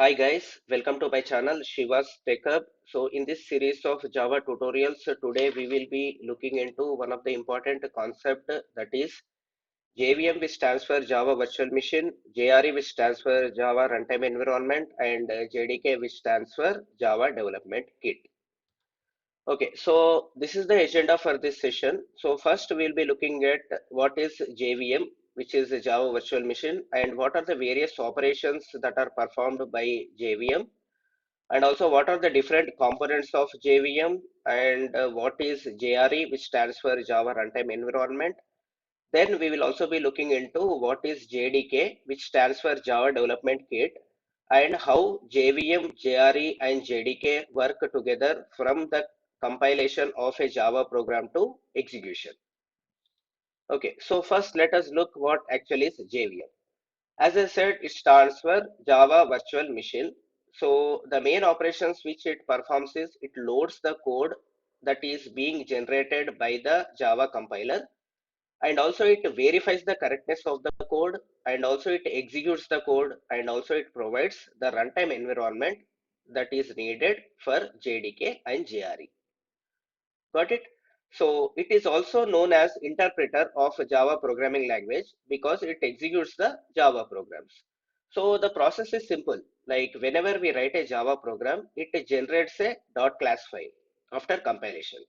Hi guys, welcome to my channel Shiva's Tech Hub. So in this series of Java tutorials, today we will be looking into one of the important concept that is JVM, which stands for Java Virtual Machine, JRE, which stands for Java Runtime Environment, and JDK, which stands for Java Development Kit. Okay, so this is the agenda for this session. So first we'll be looking at what is JVM, which is a Java Virtual Machine, and what are the various operations that are performed by JVM, and also what are the different components of JVM, and what is JRE, which stands for Java Runtime Environment. Then we will also be looking into what is JDK, which stands for Java Development Kit, and how JVM, JRE, and JDK work together from the compilation of a Java program to execution. Okay, so first let us look what actually is JVM. As I said, it stands for Java Virtual Machine. So the main operations which it performs is it loads the code that is being generated by the Java compiler, and also it verifies the correctness of the code, and also it executes the code, and also it provides the runtime environment that is needed for JDK and JRE. Got it? So it is also known as interpreter of Java programming language because it executes the Java programs. So the process is simple. Like whenever we write a Java program, it generates a .class file after compilation.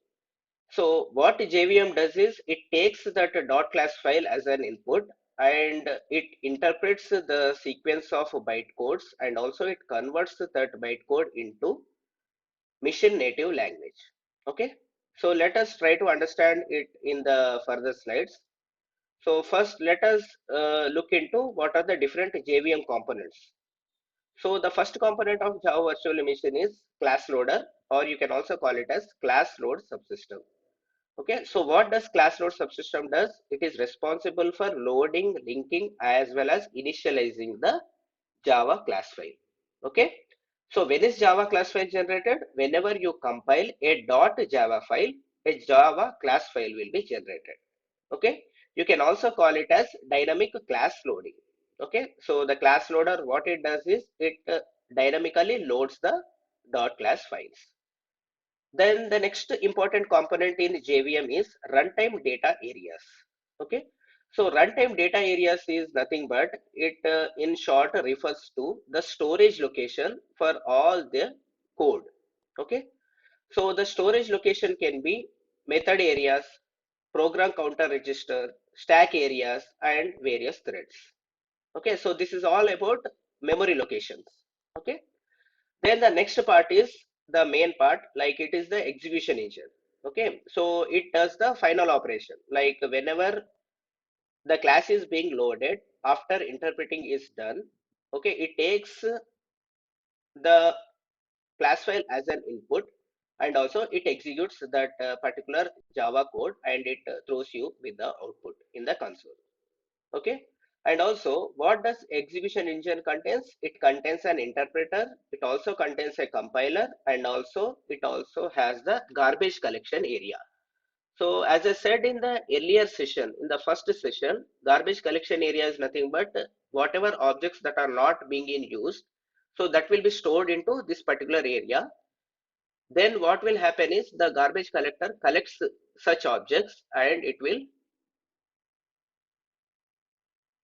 So what JVM does is it takes that .class file as an input, and it interprets the sequence of bytecodes, and also it converts that bytecode into mission native language. Okay, so let us try to understand it in the further slides. So first let us look into what are the different JVM components. So the first component of Java Virtual Machine is class loader, or you can also call it as class load subsystem. Okay, so what does class load subsystem does? It is responsible for loading, linking, as well as initializing the Java class file. Okay, so when is Java class file generated? Whenever you compile a .java file, a Java class file will be generated. Okay, you can also call it as dynamic class loading. Okay, so the class loader, what it does is it dynamically loads the .class files. Then the next important component in JVM is runtime data areas. Okay, so runtime data areas is nothing but it in short refers to the storage location for all the code. Okay, so the storage location can be method areas, program counter register, stack areas, and various threads. Okay, so this is all about memory locations. Okay, then the next part is the main part, like it is the execution engine. Okay, so it does the final operation, like whenever the class is being loaded after interpreting is done. Okay, it takes the class file as an input, and also it executes that particular Java code, and it throws you with the output in the console. Okay, and also what does execution engine contains? It contains an interpreter, it also contains a compiler, and also it also has the garbage collection area. So as I said in the earlier session, in the first session, garbage collection area is nothing but whatever objects that are not being in use, so that will be stored into this particular area. Then what will happen is the garbage collector collects such objects, and it will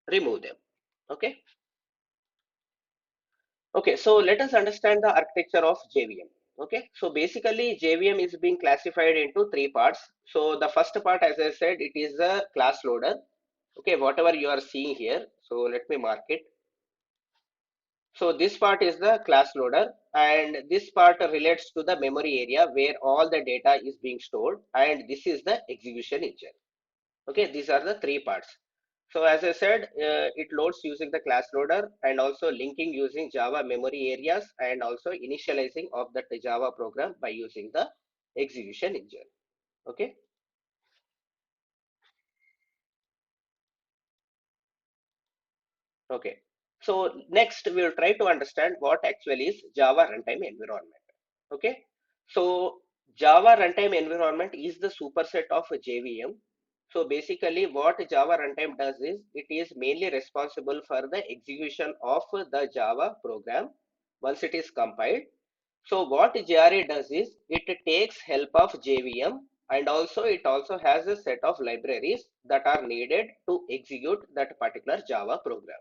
remove them. Okay, okay, so let us understand the architecture of JVM. Okay, so basically JVM is being classified into three parts. So the first part, as I said, it is a class loader. Okay, whatever you are seeing here, so let me mark it. So this part is the class loader, and this part relates to the memory area where all the data is being stored, and this is the execution engine. Okay, these are the three parts. So as I said, it loads using the class loader, and also linking using Java memory areas, and also initializing of that Java program by using the execution engine. Okay, okay, so next we'll try to understand what actually is Java runtime environment. Okay, so Java runtime environment is the superset of JVM. So basically what Java runtime does is it is mainly responsible for the execution of the Java program, once it is compiled. So what JRE does is it takes help of JVM, and also it also has a set of libraries that are needed to execute that particular Java program.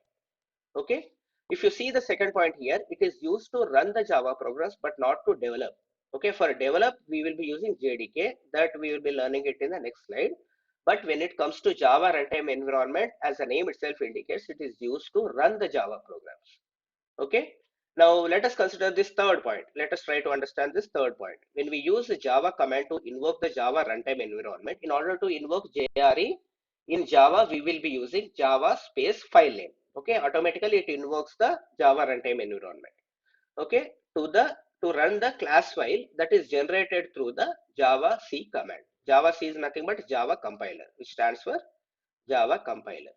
Okay. If you see the second point here, it is used to run the Java programs but not to develop. Okay. For develop, we will be using JDK, that we will be learning it in the next slide. But when it comes to Java runtime environment, as the name itself indicates, it is used to run the Java programs. Okay. Now let us consider this third point. Let us try to understand this third point. When we use the Java command to invoke the Java runtime environment, in order to invoke JRE in Java, we will be using Java space file name. Okay, automatically it invokes the Java runtime environment. Okay, to run the class file that is generated through the Java C command. Java C is nothing but Java compiler, which stands for Java compiler.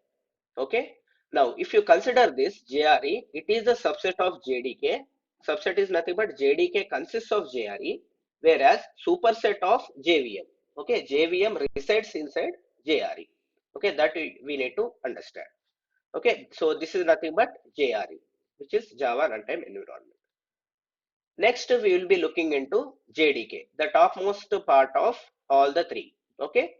Okay. Now, if you consider this JRE, it is a subset of JDK. Subset is nothing but JDK consists of JRE, whereas superset of JVM. Okay, JVM resides inside JRE. Okay, that we need to understand. Okay, so this is nothing but JRE, which is Java Runtime Environment. Next, we will be looking into JDK, the topmost part of all the three. Okay,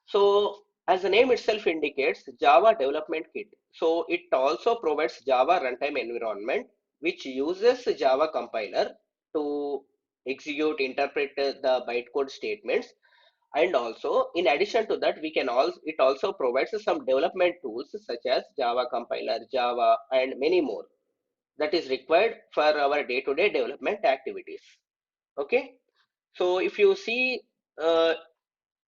so as the name itself indicates, Java Development Kit. So it also provides Java runtime environment, which uses Java compiler to execute, interpret the bytecode statements. And also, in addition to that, it also provides some development tools such as Java compiler, Java, and many more that is required for our day-to-day development activities. Okay. So if you see uh,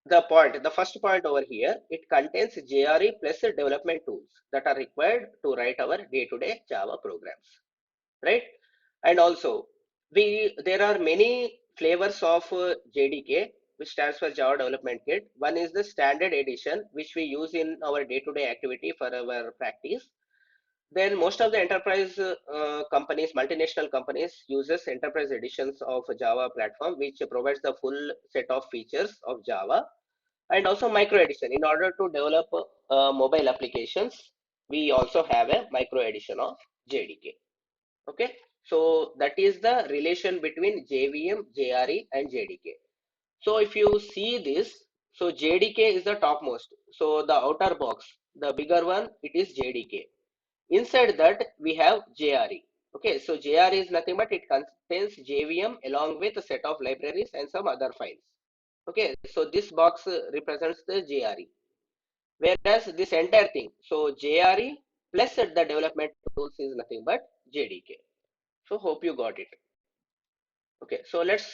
the first point over here, it contains JRE plus development tools that are required to write our day-to-day Java programs, right? And also, there are many flavors of JDK, which stands for Java Development Kit. One is the standard edition, which we use in our day-to-day activity for our practice. Then most of the enterprise companies, multinational companies, uses enterprise editions of Java platform, which provides the full set of features of Java. And also micro edition, in order to develop mobile applications, we also have a micro edition of JDK. Okay, so that is the relation between JVM, JRE, and JDK. So if you see this, so JDK is the topmost. So the outer box, the bigger one, it is JDK. Inside that we have JRE. Okay, so JRE is nothing but it contains JVM along with a set of libraries and some other files. Okay, so this box represents the JRE. Whereas this entire thing, so JRE plus the development tools is nothing but JDK. So hope you got it. Okay, so let's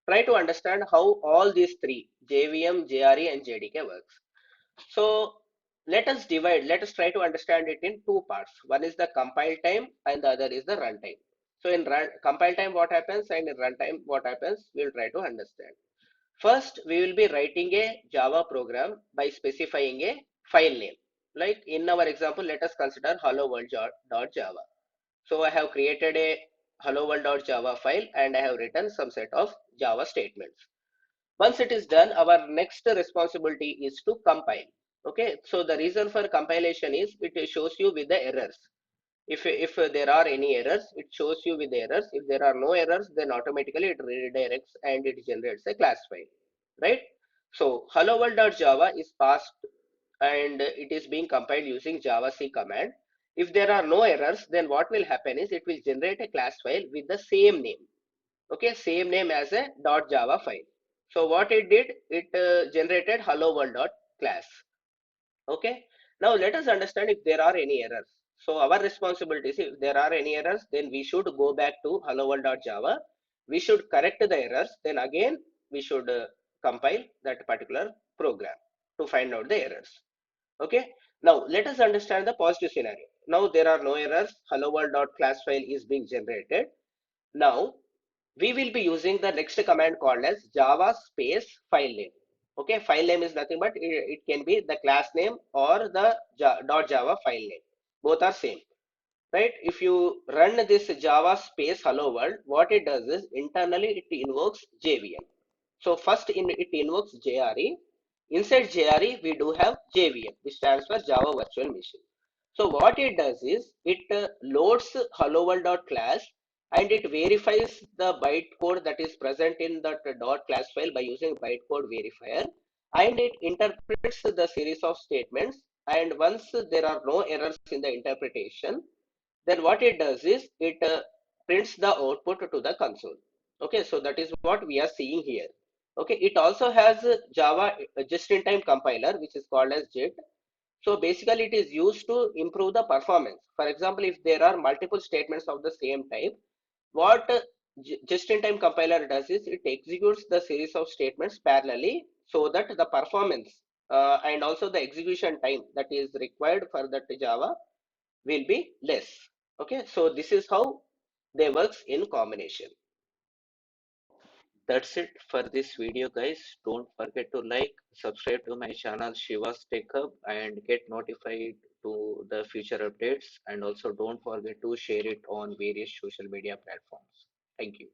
try to understand how all these three, JVM, JRE, and JDK works. So let us try to understand it in two parts. One is the compile time and the other is the runtime. So in compile time what happens and in runtime what happens, we'll try to understand. First, we will be writing a Java program by specifying a file name. Like in our example, let us consider hello world.java. So I have created a hello world.java file and I have written some set of Java statements. Once it is done, our next responsibility is to compile. Okay, so the reason for compilation is it shows you with the errors. If there are any errors, it shows you with the errors. If there are no errors, then automatically it redirects and it generates a class file, right? So hello world.java is passed and it is being compiled using Java C command. If there are no errors, then what will happen is it will generate a class file with the same name. Okay, same name as a .java file. So what it did, it generated hello world.class. Okay, now let us understand if there are any errors. So our responsibility is if there are any errors, then we should go back to hello world.java. We should correct the errors. Then again, we should compile that particular program to find out the errors. Okay, now let us understand the positive scenario. Now there are no errors. Hello world.class file is being generated. Now we will be using the next command called as java space file name. Okay, file name is nothing but it can be the class name or the .java file name. Both are same, right? If you run this java space hello world, what it does is internally it invokes JVM. So first it invokes JRE. Inside JRE we do have JVM, which stands for Java Virtual Machine. So what it does is it loads hello world dot class and it verifies the bytecode that is present in that dot class file by using bytecode verifier, and it interprets the series of statements, and once there are no errors in the interpretation, then what it does is it prints the output to the console. Okay, so that is what we are seeing here. Okay, it also has a Java just-in-time compiler which is called as JIT. So basically it is used to improve the performance. For example, if there are multiple statements of the same type, what just-in-time compiler does is it executes the series of statements parallelly so that the performance and also the execution time that is required for that Java will be less. Okay, so this is how they works in combination. That's it for this video, guys. Don't forget to like, subscribe to my channel Shiva's Tech Hub, and get notified to the future updates, and also don't forget to share it on various social media platforms. Thank you.